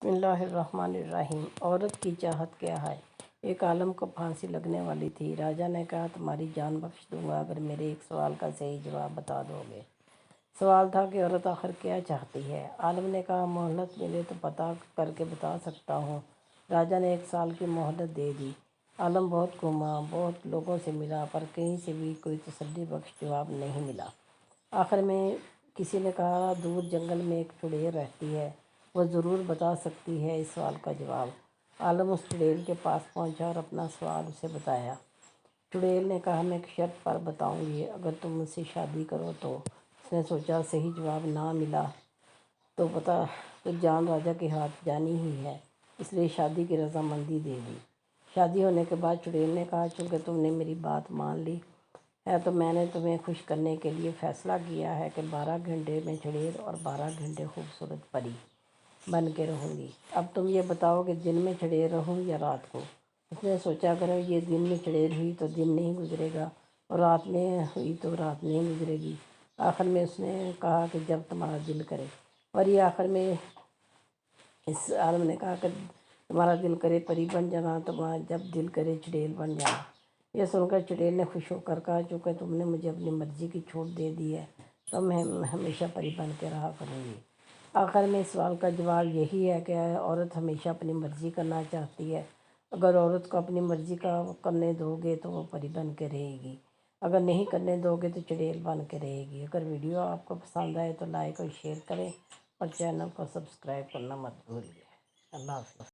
بسم اللہ الرحمن الرحیم۔ عورت کی چاہت کیا ہے؟ ایک عالم کو پھانسی لگنے والی تھی۔ راجا نے کہا تمہاری جان بخش دوں گا اگر میرے ایک سوال کا صحیح جواب بتا دو گے۔ سوال تھا کہ عورت آخر کیا چاہتی ہے؟ عالم نے کہا مہلت ملے تو پتہ کر کے بتا سکتا ہوں۔ راجا نے 1 سال کی مہلت دے دی۔ عالم بہت گھوما، بہت لوگوں سے ملا، پر کہیں سے بھی کوئی تسلی بخش جواب نہیں ملا۔ آخر میں کسی نے کہا دور جنگل میں ایک چڑیل رہتی ہے، وہ ضرور بتا سکتی ہے اس سوال کا جواب۔ عالم اس چڑیل کے پاس پہنچا اور اپنا سوال اسے بتایا۔ چڑیل نے کہا میں ایک شرط پر بتاؤں گی، اگر تم مجھ سے شادی کرو تو۔ اس نے سوچا صحیح جواب نہ ملا تو جان راجا کے ہاتھ جانی ہی ہے، اس لیے شادی کی رضامندی دے دی۔ شادی ہونے کے بعد چڑیل نے کہا چونکہ تم نے میری بات مان لی ہے تو میں نے تمہیں خوش کرنے کے لیے فیصلہ کیا ہے کہ 12 گھنٹے میں چڑیل اور 12 گھنٹے خوبصورت پری بن کے رہوں گی۔ اب تم یہ بتاؤ کہ دن میں چڑیل رہوں یا رات کو؟ اس نے سوچا اگر یہ دن میں چڑیل ہوئی تو دن نہیں گزرے گا، اور رات میں ہوئی تو رات نہیں گزرے گی۔ آخر میں اس نے کہا کہ جب تمہارا دل کرے۔ پری آخر میں اس عالم نے کہا کہ تمہارا دل کرے پری بن جانا، تمہارا جب دل کرے چڑیل بن جانا۔ یہ سن کر چڑیل نے خوش ہو کر کہا چونکہ تم نے مجھے اپنی مرضی کی چھوٹ دے دی ہے تو میں ہمیشہ پری بن کے رہا کروں گی۔ آخر میں اس سوال کا جواب یہی ہے کہ عورت ہمیشہ اپنی مرضی کرنا چاہتی ہے۔ اگر عورت کو اپنی مرضی کا کرنے دو گے تو وہ پری بن کے رہے گی، اگر نہیں کرنے دو گے تو چڑیل بن کے رہے گی۔ اگر ویڈیو آپ کو پسند آئے تو لائک اور شیئر کریں اور چینل کو سبسکرائب کرنا مت بھولیے۔ اللہ حافظ۔